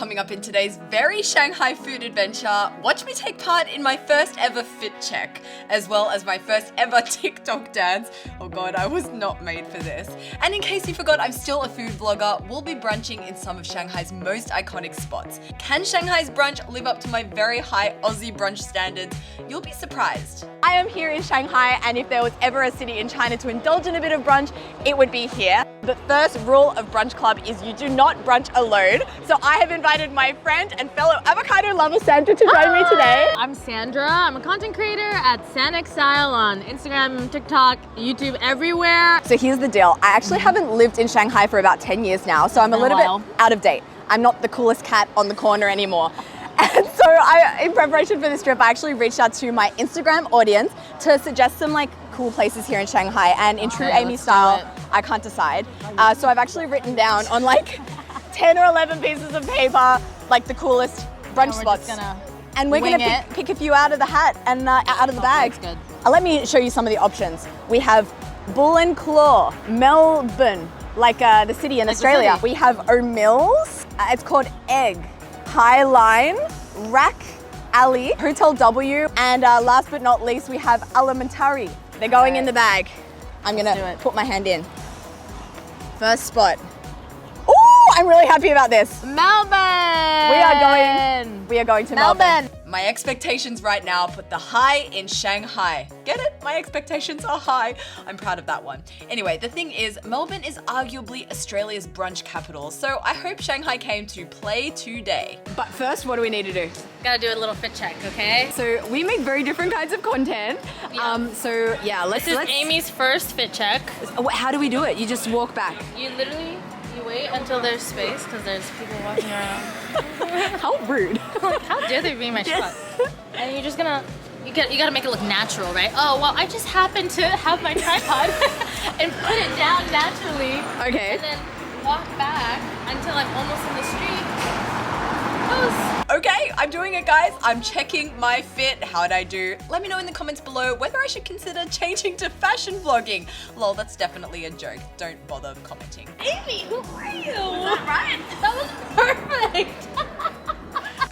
coming up in today's very Shanghai food adventure. Watch me take part in my first ever fit check, as well as my first ever TikTok dance. Oh god, I was not made for this. And in case you forgot, I'm still a food vlogger. We'll be brunching in some of Shanghai's most iconic spots. Can Shanghai's brunch live up to my very high Aussie brunch standards? You'll be surprised. I am here in Shanghai, and if there was ever a city in China to indulge in a bit of brunch, it would be here. The first rule of Brunch Club is you do not brunch alone. So I have invited my friend and fellow avocado lover Sandra to join me today. I'm Sandra. I'm a content creator at SanXstyle on Instagram, TikTok, YouTube, everywhere. So here's the deal. I actually haven't lived in Shanghai for about 10 years now, so I'm a little bit out of date. I'm not the coolest cat on the corner anymore. And so in preparation for this trip, I actually reached out to my Instagram audience to suggest some cool places here in Shanghai. And in true Amy style, I can't decide. So I've actually written down on 10 or 11 pieces of paper, the coolest brunch spots. And we're gonna pick a few out of the hat and out of the bag. Good. Let me show you some of the options. We have Bull and Claw, Melbourne, the city in Australia. We have O'Mills. It's called Egg. High Line, Rack Alley, Hotel W, and last but not least, we have Alimentari. They're going in the bag. I'm gonna put my hand in. First spot. Ooh, I'm really happy about this. Melbourne! We are going to Melbourne. My expectations right now put the high in Shanghai. Get it? My expectations are high. I'm proud of that one. Anyway, the thing is, Melbourne is arguably Australia's brunch capital, so I hope Shanghai came to play today. But first, what do we need to do? Gotta do a little fit check, okay? So we make very different kinds of content. Let's This is Amy's first fit check. How do we do it? You just walk back. You literally wait until there's space because there's people walking around. How rude. How dare they be in my shot? And you're just gonna, you gotta make it look natural, right? Oh, well, I just happen to have my tripod and put it down naturally. Okay. And then walk back until I'm almost in the street. Okay, I'm doing it, guys. I'm checking my fit. How'd I do? Let me know in the comments below whether I should consider changing to fashion vlogging. Lol, that's definitely a joke. Don't bother commenting. Amy, who are you? Was that right? That was perfect.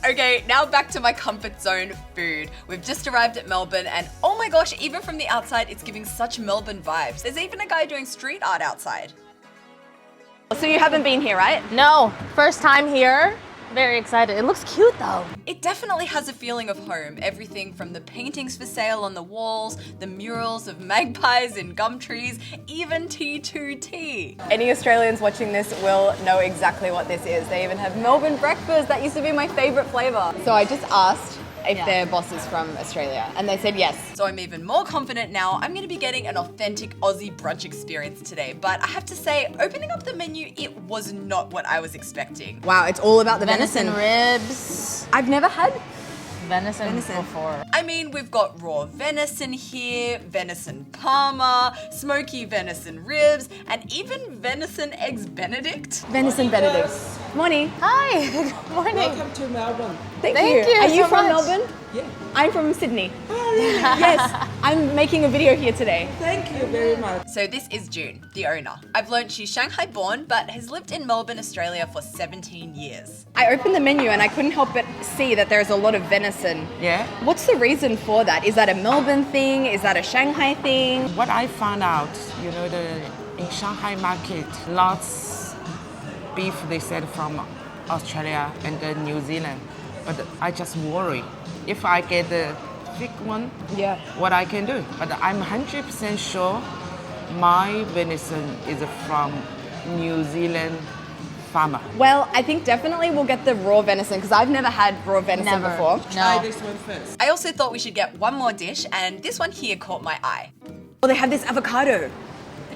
Okay, now back to my comfort zone, food. We've just arrived at Melbourne and oh my gosh, even from the outside, it's giving such Melbourne vibes. There's even a guy doing street art outside. So you haven't been here, right? No, first time here. Very excited. It looks cute though. It definitely has a feeling of home. Everything from the paintings for sale on the walls, the murals of magpies and gum trees, even T2T. Any Australians watching this will know exactly what this is. They even have Melbourne breakfast. That used to be my favorite flavor. So I just asked if their boss is from Australia, and they said yes. So I'm even more confident now. I'm gonna be getting an authentic Aussie brunch experience today, but I have to say, opening up the menu, it was not what I was expecting. Wow, it's all about the venison. Ribs. I've never had Venison before. I mean, we've got raw venison here, venison parma, smoky venison ribs, and even venison eggs Benedict. venison Benedict. Morning. Hi, good morning. Welcome to Melbourne. Thank you Are you so from much. Melbourne? Yeah. I'm from Sydney. Oh, really? Yes, I'm making a video here today. Thank you very much. So this is June, the owner. I've learned she's Shanghai born, but has lived in Melbourne, Australia for 17 years. I opened the menu and I couldn't help but see that there's a lot of venison. Yeah. What's the reason for that? Is that a Melbourne thing? Is that a Shanghai thing? What I found out, in Shanghai market, lots beef they said from Australia and New Zealand. But I just worry if I get the thick one, what I can do. But I'm 100% sure my venison is from New Zealand farmer. Well, I think definitely we'll get the raw venison because I've never had raw venison before. Try No. this one first. I also thought we should get one more dish, and this one here caught my eye. Well, they have this avocado.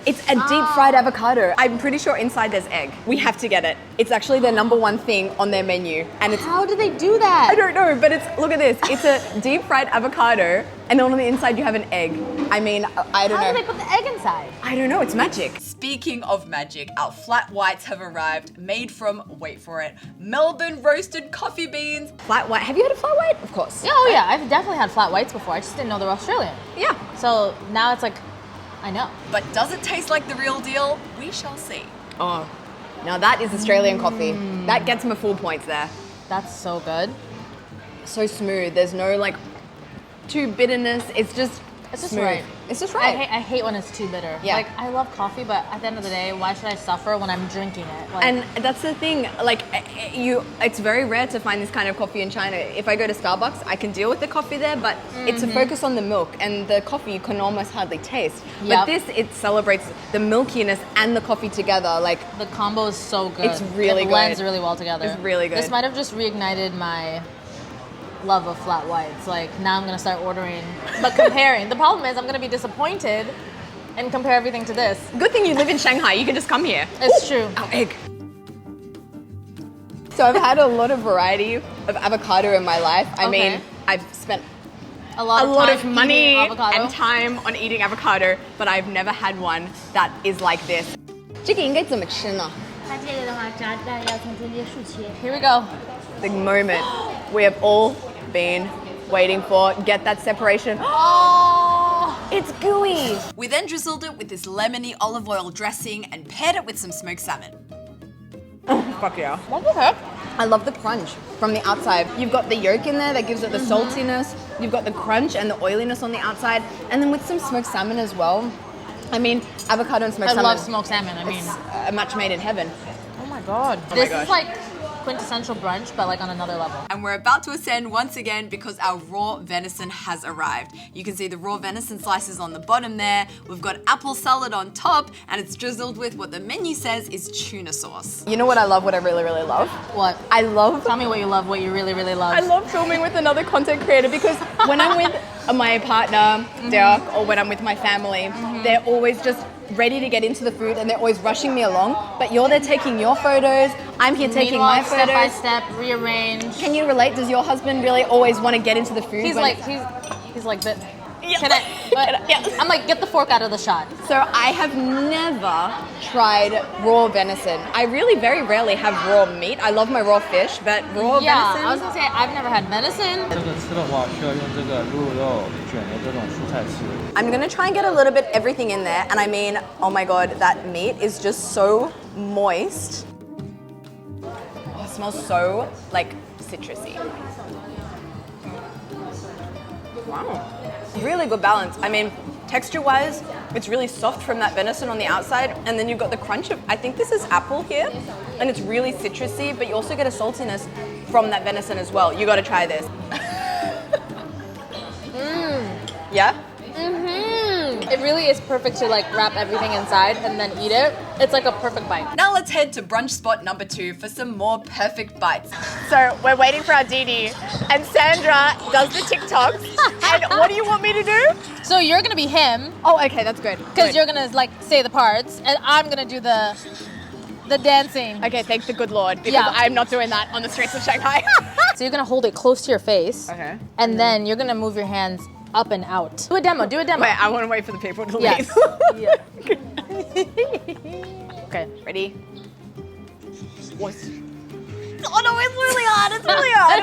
It's a deep fried avocado. I'm pretty sure inside there's egg. We have to get it. It's actually their #1 thing on their menu. And it's, How do they do that? I don't know, but look at this. It's a deep fried avocado and then on the inside you have an egg. I mean, I don't How know. do they put the egg inside? I don't know, it's magic. Speaking of magic, our flat whites have arrived, made from, wait for it, Melbourne roasted coffee beans. Flat white, have you had a flat white? Of course. Yeah, oh yeah, I've definitely had flat whites before. I just didn't know they were Australian. Yeah. So now it's like, I know. But does it taste like the real deal? We shall see. Oh, now that is Australian coffee. That gets me full points there. That's so good. So smooth. There's no like too bitterness. It's just just smooth. right. It's just I right. hate when it's too bitter. Yeah. Like, I love coffee, but at the end of the day, why should I suffer when I'm drinking it? Like, And that's the thing, like it's very rare to find this kind of coffee in China. If I go to Starbucks, I can deal with the coffee there, but it's a focus on the milk, and the coffee you can almost hardly taste. But Yep. this, it celebrates the milkiness and the coffee together. Like, the combo is so good. It's really it good. blends really well together. It's really good. This might have just reignited my love of flat whites. Like, now I'm gonna start ordering, but comparing. The problem is I'm gonna be disappointed and compare everything to this. good thing you live in Shanghai, you can just come here. It's true. Our egg. So I've had a lot of variety of avocado in my life. I Okay. mean, I've spent A lot a lot time of money eating avocado. and time on eating avocado, but I've never had one that is like this. 这个应该怎么吃呢？它这个的话，炸蛋要从中间竖切。 Here we go. The moment we have all been waiting for. Get that separation. Oh, It's gooey. We then drizzled it with this lemony olive oil dressing and paired it with some smoked salmon. Fuck yeah. What the heck? I love the crunch from the outside. You've got the yolk in there that gives it the saltiness. You've got the crunch and the oiliness on the outside. And then with some smoked salmon as well. I mean, avocado and smoked I salmon. love smoked salmon. I mean, It's a match made in heaven. oh my god. my This gosh. is like quintessential brunch, but like on another level. And we're about to ascend once again because our raw venison has arrived. You can see the raw venison slices on the bottom there. We've got apple salad on top, and it's drizzled with what the menu says is tuna sauce. You know what I love, what I really, really love? What? I love Tell me what you love, what you really, really love. I love filming with another content creator because when I'm with my partner, Derek, or when I'm with my family, they're always just ready to get into the food and they're always rushing me along. But you're there taking your photos, I'm here taking my Meanwhile, step by photos. step, rearrange. Can you relate? Does your husband really always want to get into the food? He's when- like, he's like, but Yeah. can I? But Yeah. I'm like, get the fork out of the shot. So I have never tried raw venison. I really very rarely have raw meat. I love my raw fish, but raw Yeah, venison. I was gonna say I've never had venison. 这个吃的话，需要用这个鹿肉卷的这种蔬菜吃。 I'm gonna try and get a little bit everything in there, and I mean, oh my god, that meat is just so moist. Oh, it smells so like citrusy. Wow, really good balance. I mean, texture-wise, it's really soft from that venison on the outside, and then you've got the crunch of, I think this is apple here, and it's really citrusy, but you also get a saltiness from that venison as well. You gotta try this. Yeah? It really is perfect to like wrap everything inside and then eat it. It's like a perfect bite. Now let's head to brunch spot number 2 for some more perfect bites. So we're waiting for our Didi, and Sandra does the TikToks. And what do you want me to do? So you're gonna be him Oh, okay, that's good. because Good. you're gonna like say the parts, and I'm gonna do the dancing. Okay, thank the good Lord, because Yeah. I'm not doing that on the streets of Shanghai. So you're gonna hold it close to your face, Okay. and then you're gonna move your hands up and out. Do a demo. Do a demo. Wait, I want to wait for the people to Yes. leave. Okay, ready? What? Oh no, it's really hard. It's really hard.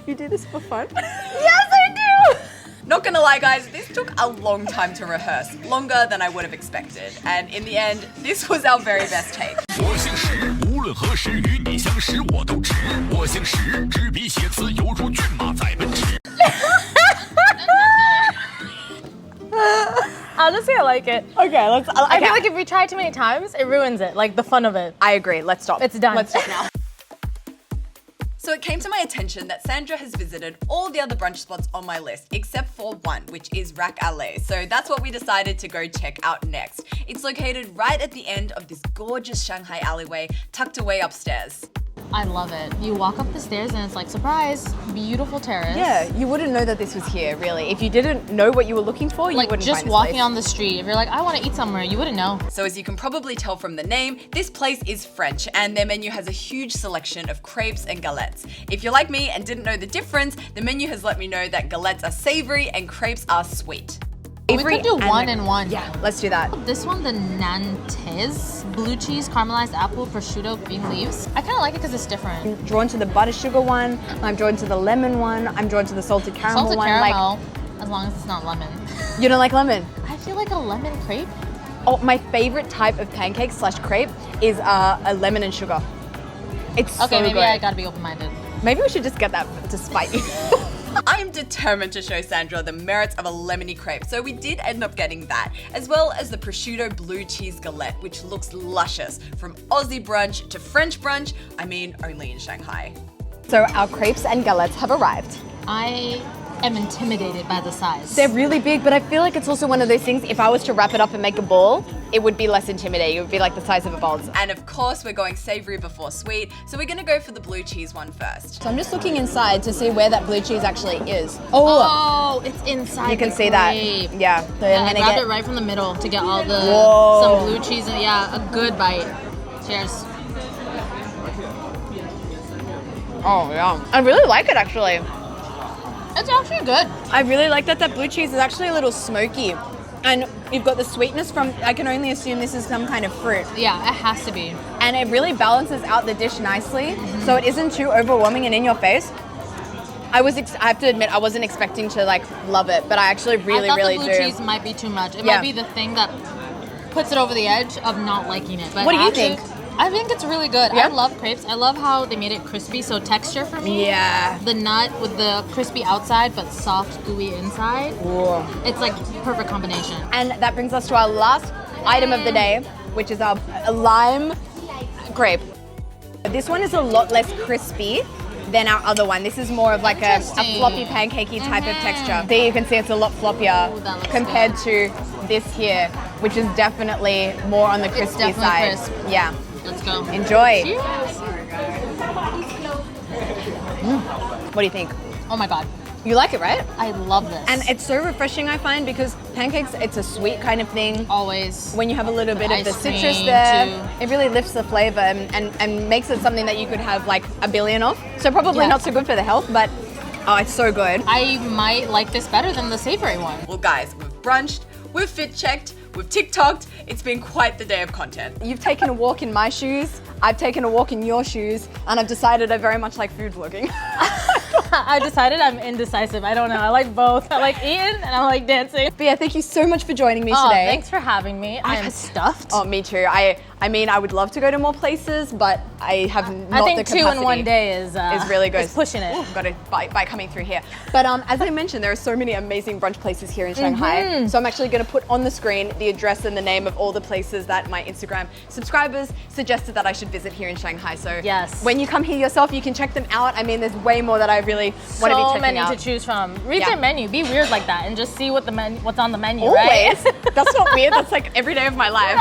You do this for fun? Yes, I do. Not gonna lie, guys, this took a long time to rehearse, longer than I would have expected. And in the end, this was our very best take. 我姓石，无论何时与你相识我都直。我姓石，执笔写词犹如骏马在奔驰。 Honestly, I like it. Okay, let's. I feel like if we try too many times, it ruins it. Like the fun of it. I agree. Let's stop. It's done. Let's stop now. So it came to my attention that Sandra has visited all the other brunch spots on my list, except for one, which is Rack Alley. So that's what we decided to go check out next. It's located right at the end of this gorgeous Shanghai alleyway, tucked away upstairs. I love it. You walk up the stairs and it's like, surprise, beautiful terrace. Yeah, you wouldn't know that this was here, really. If you didn't know what you were looking for, you Like wouldn't just find this walking place. on the street, if you're like, I want to eat somewhere, you wouldn't know. So as you can probably tell from the name, this place is French and their menu has a huge selection of crepes and galettes. If you're like me and didn't know the difference, the menu has let me know that galettes are savory and crepes are sweet. We could do and one the- and one. Yeah, let's do that. This one, the Nantes, blue cheese, caramelized apple, prosciutto, green leaves. I kind of like it because it's different. I'm drawn to the butter sugar one. I'm drawn to the lemon one. I'm drawn to the salted caramel Salted one. caramel, as long as it's not lemon. Like, you don't like lemon? I feel like a lemon crepe Oh, my favorite type of pancake / crepe is a lemon and sugar. It's so Okay, maybe good. I gotta be open-minded. Maybe we should just get that to spite you. I am determined to show Sandra the merits of a lemony crepe, so we did end up getting that, as well as the prosciutto blue cheese galette, which looks luscious. From Aussie brunch to French brunch, I mean only in Shanghai. So our crepes and galettes have arrived. I am intimidated by the size. They're really big, but I feel like it's also one of those things, if I was to wrap it up and make a ball, it would be less intimidating. It would be like the size of a ball. And of course, we're going savory before sweet, so we're gonna go for the blue cheese one first. So I'm just looking inside to see where that blue cheese actually is. Oh, it's inside. You can the see that. crepe. Yeah. So Yeah, I'm I gonna grabbed get it right from the middle to get all the Whoa. some blue cheese and yeah, a good bite. Cheers. Oh yeah. I really like it actually. It's actually good. I really like that blue cheese is actually a little smoky. And you've got the sweetness from, I can only assume this is some kind of fruit. Yeah, it has to be. And it really balances out the dish nicely, so it isn't too overwhelming and in your face. I have to admit, I wasn't expecting to like love it, but I actually really, I thought really the blue do. cheese might be too much. It Yeah. might be the thing that puts it over the edge of not liking it. But What do you actually, think? I think it's really good. Yeah? I love crepes. I love how they made it crispy, so texture for me. Yeah. The nut with the crispy outside but soft, gooey inside. Whoa. It's like perfect combination. And that brings us to our last item of the day, which is our lime crepe. This one is a lot less crispy than our other one. This is more of like a Interesting. floppy pancakey type of texture. There you can see it's a lot floppier Ooh, that looks compared to this here, which is definitely more on the crispy definitely side. crisp. Yeah. Let's go. Enjoy. Cheers. What do you think? Oh my god. You like it, right? I love this. And it's so refreshing, I find, because pancakes, it's a sweet kind of thing. always. When you have a little bit of the Ice citrus cream, there, too. it really lifts the flavor and makes it something that you could have like a billion of. So probably Yeah. not so good for the health, but oh, it's so good. I might like this better than the savory one. Well, guys, we've brunched, we've fit checked, we've TikToked. It's been quite the day of content. You've taken a walk in my shoes, I've taken a walk in your shoes, and I've decided I very much like food vlogging. I decided I'm indecisive. I don't know. I like both. I like eating and I like dancing. But yeah, thank you so much for joining me Oh, today. thanks for having me. I'm stuffed. Oh, me too. I mean, I would love to go to more places, but I have not I think the 2 capacity. in 1 day is really good. Is pushing it. Got it by coming through here. But as I mentioned, there are so many amazing brunch places here in Shanghai. Mm-hmm. So I'm actually going to put on the screen the address and the name of all the places that my Instagram subscribers suggested that I should visit here in Shanghai. So Yes. when you come here yourself, you can check them out. I mean, there's way more that I really want to be So checking many out. to choose from. Read Yeah. their menu. Be weird like that and just see what's on the menu, Always. right? That's not weird. That's like every day of my life.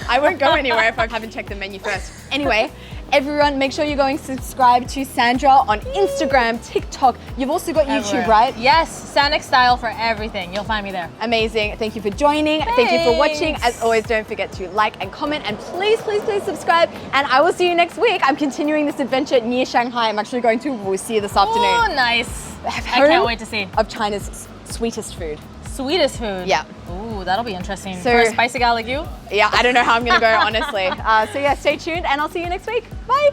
I won't go anywhere if I haven't checked the menu first. Anyway, everyone, make sure you're going to subscribe to Sandra on Instagram, TikTok. You've also got YouTube, Everywhere. right? Yes, Sanic style for everything. You'll find me there. Amazing. Thank you for joining. Thank you for watching. Thanks. As always, don't forget to like and comment and please, please, please subscribe. And I will see you next week. I'm continuing this adventure near Shanghai. I'm actually going to Wuxi this afternoon. Oh, nice. I Home can't wait to see. Of China's sweetest food. Sweetest food. Yeah. Ooh, that'll be interesting. So- For a spicy gal like you. Yeah, I don't know how I'm going to go, honestly. So yeah, stay tuned and I'll see you next week. Bye.